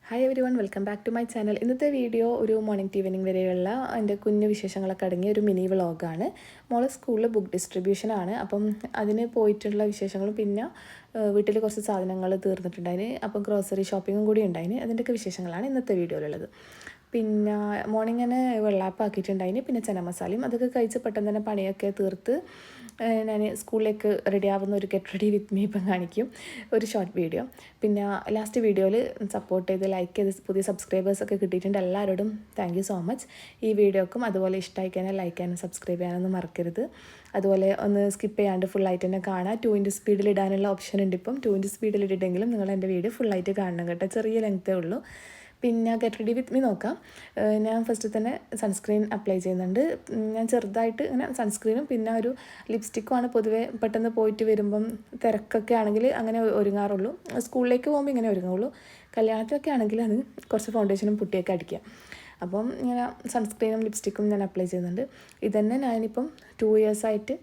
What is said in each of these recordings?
Hi everyone, welcome back to my channel. ഇന്നത്തെ video ഒരു morning to evening വരെയുള്ള എൻ്റെ കുഞ്ഞു വിശേഷങ്ങളൊക്കെ അടങ്ങിയ ഒരു മിനി വ്ളോഗാണ്. മോളെ സ്കൂളിൽ ബുക്ക് ഡിസ്ട്രിബ്യൂഷനാണ്. അപ്പം അതിന് പോയിട്ടുള്ള വിശേഷങ്ങളും പിന്നെ വീട്ടിൽ കുറച്ച് സാധനങ്ങൾ തീർന്നിട്ടുണ്ടായിന്. അപ്പം ഗ്രോസറി ഷോപ്പിങ്ങും കൂടി ഉണ്ടായിന്. അതിൻ്റെയൊക്കെ വിശേഷങ്ങളാണ് ഇന്നത്തെ വീഡിയോയിലുള്ളത്. പിന്നെ മോർണിംഗ് വെള്ളാപ്പാക്കിയിട്ടുണ്ടായിന്. പിന്നെ ചന മസാലയും അതൊക്കെ കഴിച്ച് പെട്ടെന്ന് തന്നെ പണിയൊക്കെ തീർത്ത് ഞാൻ സ്കൂളിലേക്ക് റെഡി ആവുന്ന ഒരു ഗെറ്റ് റെഡി വിത്ത് മീ ഇപ്പം കാണിക്കും, ഒരു ഷോർട്ട് വീഡിയോ. പിന്നെ ലാസ്റ്റ് വീഡിയോയിൽ സപ്പോർട്ട് ചെയ്ത് ലൈക്ക് ചെയ്ത് പുതിയ സബ്സ്ക്രൈബേഴ്സൊക്കെ കിട്ടിയിട്ടുണ്ട്. എല്ലാവരോടും താങ്ക് യു സോ മച്ച്. ഈ വീഡിയോക്കും അതുപോലെ ഇഷ്ടമായി കഴിഞ്ഞാൽ ലൈക്ക് ചെയ്യാനും സബ്സ്ക്രൈബ് ചെയ്യാനൊന്നും മറക്കരുത്. അതുപോലെ ഒന്ന് സ്കിപ്പ് ചെയ്യാണ്ട് ഫുള്ളായിട്ട് തന്നെ കാണാം. 2x സ്പീഡിൽ ഇടാനുള്ള ഓപ്ഷൻ ഉണ്ട്. ഇപ്പം 2x സ്പീഡിൽ ഇട്ടിട്ടെങ്കിലും നിങ്ങൾ എൻ്റെ വീഡിയോ ഫുള്ളായിട്ട് കാണണം കേട്ടോ. ചെറിയ ലെങ്ത്തേ ഉള്ളൂ. പിന്നെ ഗെറ്റ് റെഡി വിത്ത് മീ നോക്കാം. ഞാൻ ഫസ്റ്റ് തന്നെ സൺസ്ക്രീൻ അപ്ലൈ ചെയ്യുന്നുണ്ട്. ഞാൻ ചെറുതായിട്ട് ഇങ്ങനെ സൺസ്ക്രീനും പിന്നെ ഒരു ലിപ്സ്റ്റിക്കുമാണ് പൊതുവേ പെട്ടെന്ന് പോയിട്ട് വരുമ്പം തിരക്കൊക്കെ ആണെങ്കിൽ അങ്ങനെ ഒരുങ്ങാറുള്ളൂ. സ്കൂളിലേക്ക് പോകുമ്പോൾ ഇങ്ങനെ ഒരുങ്ങുള്ളൂ. കല്യാണത്തിലൊക്കെ ആണെങ്കിൽ അത് കുറച്ച് ഫൗണ്ടേഷനും പുട്ടിയൊക്കെ അടിക്കുക. അപ്പം ഇങ്ങനെ സൺസ്ക്രീനും ലിപ്സ്റ്റിക്കും ഞാൻ അപ്ലൈ ചെയ്യുന്നുണ്ട്. ഇതന്നെ ഞാനിപ്പം 2 ഇയേഴ്സായിട്ട്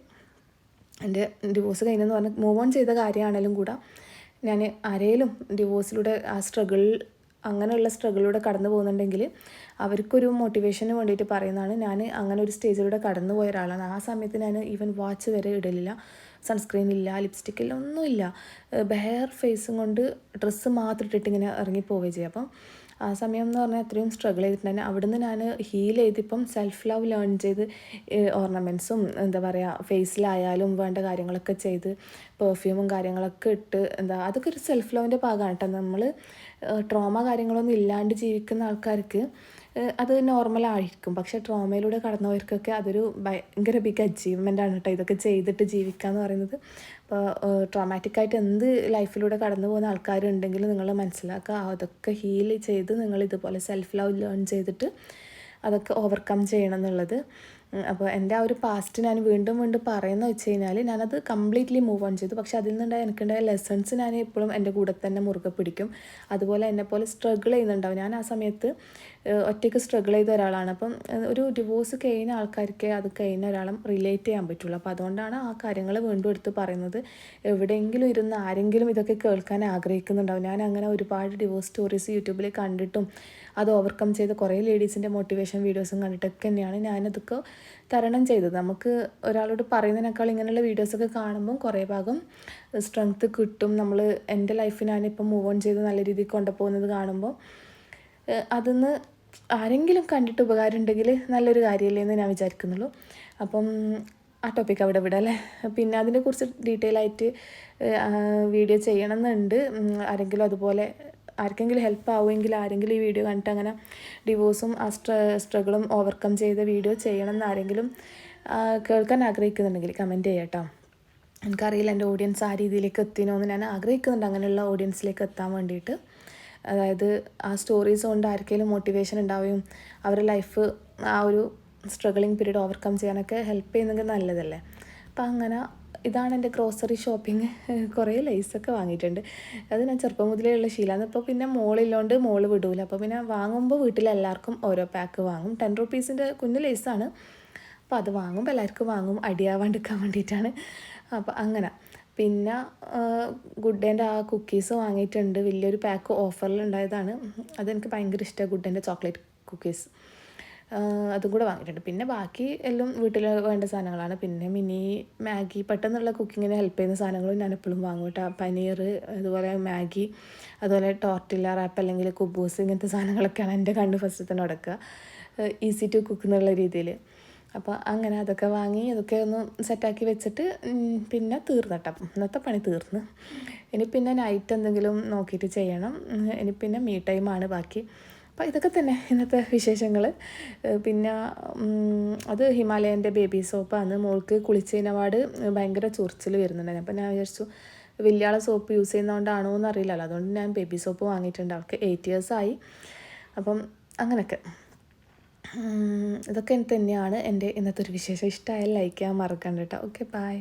എൻ്റെ ഡിവോഴ്സ് കഴിഞ്ഞെന്ന് പറഞ്ഞ് മൂവ് ഓൺ ചെയ്ത കാര്യമാണെങ്കിലും കൂടെ ഞാൻ ആരെങ്കിലും ഡിവോഴ്സിലൂടെ ആ അങ്ങനെയുള്ള സ്ട്രഗിളിലൂടെ കടന്നു പോകുന്നുണ്ടെങ്കിൽ അവർക്കൊരു മോട്ടിവേഷന് വേണ്ടിയിട്ട് പറയുന്നതാണ്. ഞാൻ അങ്ങനെ ഒരു സ്റ്റേജിലൂടെ കടന്നു പോയ ഒരാളാണ്. ആ സമയത്ത് ഞാൻ ഈവൻ വാച്ച് വരെ ഇടലില്ല, സൺസ്ക്രീൻ ഇല്ല, ലിപ്സ്റ്റിക്കില്ല, ഒന്നുമില്ല. ബെയർ ഫേസും കൊണ്ട് ഡ്രസ്സ് മാത്രം ഇട്ടിട്ട് ഇങ്ങനെ ഇറങ്ങിപ്പോവുകയും ചെയ്യും. അപ്പം ആ സമയം എന്ന് പറഞ്ഞാൽ അത്രയും സ്ട്രഗിൾ ചെയ്തിട്ടുണ്ടായിരുന്നു. അവിടുന്ന് ഞാൻ ഹീൽ ചെയ്തിപ്പം സെൽഫ് ലവ് ലേൺ ചെയ്ത് ഓർണമെൻറ്റ്സും എന്താ പറയുക ഫേസിലായാലും വേണ്ട കാര്യങ്ങളൊക്കെ ചെയ്ത് പെർഫ്യൂമും കാര്യങ്ങളൊക്കെ ഇട്ട് അതൊക്കെ ഒരു സെൽഫ് ലവിൻ്റെ ഭാഗമാണ് കേട്ടോ. നമ്മൾ ട്രോമ കാര്യങ്ങളൊന്നും ഇല്ലാണ്ട് ജീവിക്കുന്ന ആൾക്കാർക്ക് അത് നോർമലായിരിക്കും. പക്ഷേ ട്രോമയിലൂടെ കടന്നവർക്കൊക്കെ അതൊരു ഭയങ്കര ബിഗ് അച്ചീവ്മെൻ്റാണ് കേട്ടോ. ഇതൊക്കെ ചെയ്തിട്ട് ജീവിക്കുക എന്ന് പറയുന്നത്. അപ്പോൾ ട്രോമാറ്റിക്കായിട്ട് എന്ത് ലൈഫിലൂടെ കടന്നു പോകുന്ന ആൾക്കാരുണ്ടെങ്കിൽ നിങ്ങൾ മനസ്സിലാക്കുക, അതൊക്കെ ഹീൽ ചെയ്ത് നിങ്ങൾ ഇതുപോലെ സെൽഫ് ലവ് ലേൺ ചെയ്തിട്ട് അതൊക്കെ ഓവർകം ചെയ്യണം എന്നുള്ളത്. അപ്പോൾ എൻ്റെ ആ ഒരു പാസ്റ്റ് ഞാൻ വീണ്ടും പറയുന്നത് വെച്ച് കഴിഞ്ഞാൽ ഞാനത് കംപ്ലീറ്റ്ലി മൂവ് ഓൺ ചെയ്തു. പക്ഷേ അതിൽ നിന്നുണ്ടായ എനിക്കുണ്ടായ ലെസൺസ് ഞാൻ എപ്പോഴും എൻ്റെ കൂടെ തന്നെ മുറുകെ പിടിക്കും. അതുപോലെ എന്നെപ്പോലെ സ്ട്രഗിൾ ചെയ്യുന്നുണ്ടാവും. ഞാൻ ആ സമയത്ത് ഒറ്റയ്ക്ക് സ്ട്രഗിൾ ചെയ്ത ഒരാളാണ്. അപ്പം ഒരു ഡിവോഴ്സ് കഴിഞ്ഞ ആൾക്കാർക്ക് അത് കഴിഞ്ഞ ഒരാളും റിലേറ്റ് ചെയ്യാൻ പറ്റുള്ളൂ. അപ്പോൾ അതുകൊണ്ടാണ് ആ കാര്യങ്ങൾ വീണ്ടും എടുത്ത് പറയുന്നത്. എവിടെയെങ്കിലും ഇരുന്ന് ആരെങ്കിലും ഇതൊക്കെ കേൾക്കാൻ ആഗ്രഹിക്കുന്നുണ്ടാവും. ഞാൻ അങ്ങനെ ഒരുപാട് ഡിവോഴ്സ് സ്റ്റോറീസ് യൂട്യൂബിൽ കണ്ടിട്ടും അത് ഓവർകം ചെയ്ത് കുറേ ലേഡീസിൻ്റെ മോട്ടിവേഷൻ വീഡിയോസും കണ്ടിട്ടൊക്കെ തന്നെയാണ് ഞാനതൊക്കെ തരണം ചെയ്തത്. നമുക്ക് ഒരാളോട് പറയുന്നതിനേക്കാൾ ഇങ്ങനെയുള്ള വീഡിയോസൊക്കെ കാണുമ്പം കുറേ ഭാഗം സ്ട്രെങ്ത്ത് കിട്ടും. എൻ്റെ ലൈഫ് ഞാനിപ്പം മൂവ് ഓൺ ചെയ്ത് നല്ല രീതിയിൽ കൊണ്ടുപോകുന്നത് കാണുമ്പോൾ അതൊന്ന് ആരെങ്കിലും കണ്ടിട്ട് ഉപകാരം ഉണ്ടെങ്കിൽ നല്ലൊരു കാര്യമല്ലേ എന്ന് ഞാൻ വിചാരിക്കുന്നുള്ളൂ. അപ്പം ആ ടോപ്പിക്ക് അവിടെ വിടാം അല്ലേ. പിന്നെ അതിനെക്കുറിച്ച് ഡീറ്റെയിൽ ആയിട്ട് വീഡിയോ ചെയ്യണമെന്നുണ്ട്. ആർക്കെങ്കിലും ഹെൽപ്പ് ആവുമെങ്കിൽ ആരെങ്കിലും ഈ വീഡിയോ കണ്ടിട്ട് അങ്ങനെ ഡിവോഴ്സും ആ സ്ട്രഗിളും ഓവർകം ചെയ്ത വീഡിയോ ചെയ്യണമെന്ന് ആരെങ്കിലും കേൾക്കാൻ ആഗ്രഹിക്കുന്നുണ്ടെങ്കിൽ കമൻറ്റ് ചെയ്യാം കേട്ടോ. എനിക്കറിയില്ല എൻ്റെ ഓഡിയൻസ് ആ രീതിയിലേക്ക് എത്തിനോന്ന്. ഞാൻ ആഗ്രഹിക്കുന്നുണ്ട് അങ്ങനെയുള്ള ഓഡിയൻസിലേക്ക് എത്താൻ വേണ്ടിയിട്ട്. അതായത് ആ സ്റ്റോറീസ് കൊണ്ട് ആർക്കെങ്കിലും മോട്ടിവേഷൻ ഉണ്ടാവുകയും അവരുടെ ലൈഫ് ആ ഒരു സ്ട്രഗിളിങ് പീരീഡ് ഓവർകം ചെയ്യാനൊക്കെ ഹെൽപ്പ് ചെയ്യുന്നെങ്കിൽ നല്ലതല്ലേ. അപ്പം അങ്ങനെ ഇതാണ് എൻ്റെ ഗ്രോസറി ഷോപ്പിംഗ്. കുറേ ലൈസൊക്കെ വാങ്ങിയിട്ടുണ്ട്. അത് ഞാൻ ചെറുപ്പം മുതലേ ഉള്ള ശീലമാണ്. ഇപ്പോൾ പിന്നെ മോളില്ലോണ്ട് മോള് വിടൂല. അപ്പോൾ പിന്നെ വാങ്ങുമ്പോൾ വീട്ടിലെല്ലാവർക്കും ഓരോ പാക്ക് വാങ്ങും. 10 റുപ്പീസിൻ്റെ കുഞ്ഞു ലൈസാണ്. അപ്പോൾ അത് വാങ്ങുമ്പോൾ എല്ലാവർക്കും വാങ്ങും, അടിയാവാണ്ടിരിക്കാൻ വേണ്ടിയിട്ടാണ്. അപ്പോൾ അങ്ങനെ പിന്നെ ഗുഡ് ഡേൻ്റെ ആ കുക്കീസ് വാങ്ങിയിട്ടുണ്ട്. വലിയൊരു പാക്ക് ഓഫറിലുണ്ടായതാണ്. അതെനിക്ക് ഭയങ്കര ഇഷ്ടമാണ്, ഗുഡ് ഡേൻ്റെ ചോക്ലേറ്റ് കുക്കീസ്. അതും കൂടെ വാങ്ങിയിട്ടുണ്ട്. പിന്നെ ബാക്കി എല്ലാം വീട്ടിൽ വേണ്ട സാധനങ്ങളാണ്. പിന്നെ മാഗി പെട്ടെന്നുള്ള കുക്കിങ്ങിന് ഹെൽപ്പ് ചെയ്യുന്ന സാധനങ്ങളും ഞാൻ എപ്പോഴും വാങ്ങും കേട്ടോ. പനീർ, അതുപോലെ മാഗി, അതുപോലെ ടോർട്ടില്ല റാപ്പ് അല്ലെങ്കിൽ കുബൂസ്, ഇങ്ങനത്തെ സാധനങ്ങളൊക്കെയാണ് എൻ്റെ കണ്ണ് ഫസ്റ്റ് തന്നെ അടക്കുക. ഈസി ടു കുക്ക് എന്നുള്ള രീതിയിൽ. അപ്പോൾ അങ്ങനെ അതൊക്കെ വാങ്ങി അതൊക്കെ ഒന്ന് സെറ്റാക്കി വെച്ചിട്ട് പിന്നെ തീർന്നട്ടോ. ഇന്നത്തെ പണി തീർന്ന്. ഇനി പിന്നെ നൈറ്റ് എന്തെങ്കിലും നോക്കിയിട്ട് ചെയ്യണം. ഇനി പിന്നെ മീ ടൈമാണ് ബാക്കി. അപ്പോൾ ഇതൊക്കെ തന്നെ ഇന്നത്തെ വിശേഷങ്ങൾ. പിന്നെ അത് ഹിമാലയൻ്റെ ബേബി സോപ്പാണ്. മോൾക്ക് കുളിച്ചതിനപാട് ഭയങ്കര ചൊറിച്ചിൽ വരുന്നുണ്ടായിരുന്നു. അപ്പോൾ ഞാൻ വിചാരിച്ചു വലിയ ആളെ സോപ്പ് യൂസ് ചെയ്യുന്നതുകൊണ്ടാണോ എന്ന് അറിയില്ലല്ലോ. അതുകൊണ്ട് ഞാൻ ബേബി സോപ്പ് വാങ്ങിയിട്ടുണ്ട്. അവൾക്ക് 8 ഇയേഴ്സ് ആയി. അപ്പം അങ്ങനെയൊക്കെ ഇതൊക്കെ തന്നെയാണ് എൻ്റെ ഇന്നത്തെ ഒരു വിശേഷം. ഇഷ്ടമായാൽ ലൈക്ക് ചെയ്യാൻ മറക്കണ്ട കേട്ടോ. Okay, by.